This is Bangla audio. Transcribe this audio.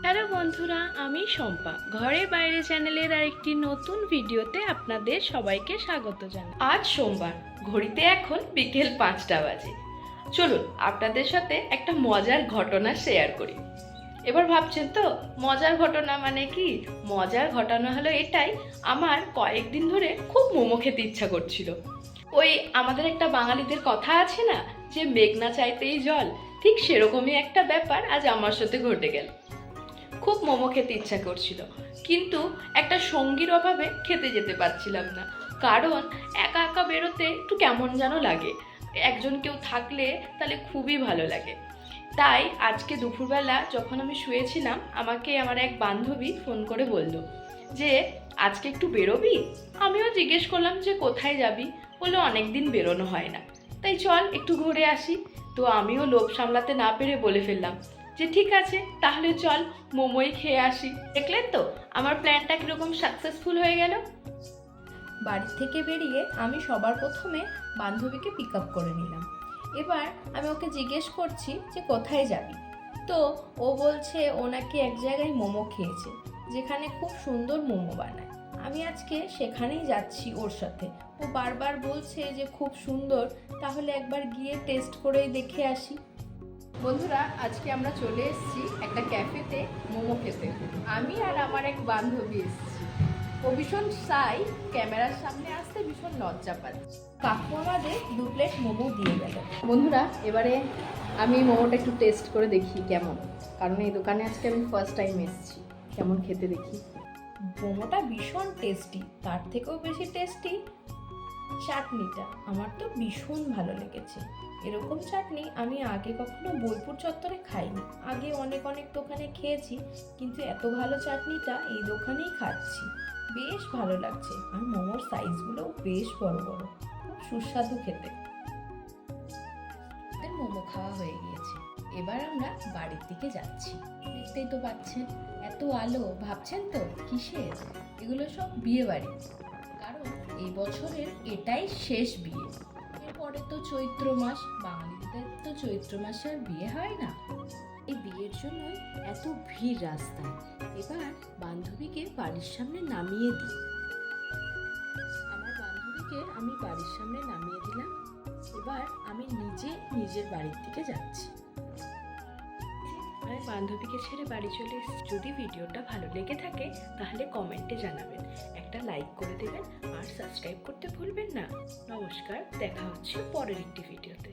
হ্যালো বন্ধুরা, আমি শম্পা ঘরে বাইরে চ্যানেলের আরেকটি নতুন ভিডিওতে আপনাদের সবাইকে স্বাগত জানাই। আজ সোমবার, ঘড়িতে এখন বিকেল 5টা বাজে। চলুন আপনাদের সাথে একটা মজার ঘটনা শেয়ার করি। এবার ভাবছেন তো মজার ঘটনা মানে কি? মজার ঘটনা হলো এটাই, আমার কয়েকদিন ধরে খুব মোমো খেতে ইচ্ছা করছিল। ওই আমাদের একটা বাঙালিদের কথা আছে না, যে মেঘ না চাইতেই জল, ঠিক সেরকমই একটা ব্যাপার আজ আমার সাথে ঘটে গেল। খুব মোমো খেতে ইচ্ছা করছিল, কিন্তু একটা সঙ্গীর অভাবে খেতে যেতে পারছিলাম না। কারণ একা একা বেরোতে একটু কেমন যেন লাগে, একজন কেউ থাকলে তাহলে খুবই ভালো লাগে। তাই আজকে দুপুরবেলা যখন আমি শুয়েছিলাম, আমাকে আমার এক বান্ধবী ফোন করে বলল যে আজকে একটু বেরোবি। আমিও জিজ্ঞেস করলাম যে কোথায় যাবি। বললো অনেক দিন বেরোনো হয় না, তাই চল একটু ঘুরে আসি। তো আমিও লোভ সামলাতে না পেরে বলে ফেললাম যে ঠিক আছে, তাহলে চল মোমোই খেয়ে আসি। দেখলেন তো আমার প্ল্যানটা কীরকম সাকসেসফুল হয়ে গেল। বাড়ি থেকে বেরিয়ে আমি সবার প্রথমে বান্ধবীকে পিক আপ করে নিলাম। এবার আমি ওকে জিজ্ঞেস করছি যে কোথায় যাবি। তো ও বলছে ও নাকি এক জায়গায় মোমো খেয়েছে, যেখানে খুব সুন্দর মোমো বানায়। আমি আজকে সেখানেই যাচ্ছি ওর সাথে। ও বারবার বলছে যে খুব সুন্দর, তাহলে একবার গিয়ে টেস্ট করেই দেখে আসি। বন্ধুরা, আজকে আমরা চলে এসেছি একটা ক্যাফেতে মোমো খেতে। আমি আর আমার এক বান্ধবী এসেছি। ও ভীষণ সাই, ক্যামেরার সামনে আসতে ভীষণ লজ্জা পাচ্ছে। কাকু আমাদের 2 প্লেট মোমো দিয়ে গেল। বন্ধুরা, এবারে আমি মোমোটা একটু টেস্ট করে দেখি কেমন, কারণ এই দোকানে আজকে আমি ফার্স্ট টাইম এসেছি। কেমন খেতে দেখি। মোমোটা ভীষণ টেস্টি, তার থেকেও বেশি টেস্টি চাটনিটা। আমার তো ভীষণ ভালো লেগেছে। এরকম চাটনি আমি আগে কখনো বোলপুর চত্বরে খাইনি। আগে অনেক দোকানে খেয়েছি, কিন্তু এত ভালো চাটনিটা এই দোকানেই খাচ্ছি। বেশ ভালো লাগছে, আর মোমোর সাইজগুলোও বেশ বড় বড়, খুব সুস্বাদু খেতে। মোমো খাওয়া হয়ে গিয়েছে, এবার আমরা বাড়ির দিকে যাচ্ছি। দেখতেই তো পাচ্ছেন এত আলো, ভাবছেন তো কিসের? এগুলো সব বিয়ে বাড়ি, কারণ এই বছরের এটাই শেষ বিয়ে। এরপরে তো চৈত্র মাস, বাঙালিদের তো চৈত্র মাসে আর বিয়ে হয় না। এই বিয়ের জন্যই এত ভিড় রাস্তায়। এবার বান্ধবীকে বাড়ির সামনে নামিয়ে দিই। আমার বান্ধবীকে আমি বাড়ির সামনে নামিয়ে দিলাম। এবার আমি নিজের বাড়ির দিকে যাচ্ছি। আমি বান্ধবীকে ছেড়ে বাড়ি চলে এসেছি। যদি ভিডিওটা ভালো লেগে থাকে তাহলে কমেন্টে জানাবেন, একটা লাইক করে দেবেন আর সাবস্ক্রাইব করতে ভুলবেন না। নমস্কার, দেখা হচ্ছে পরের একটি ভিডিওতে।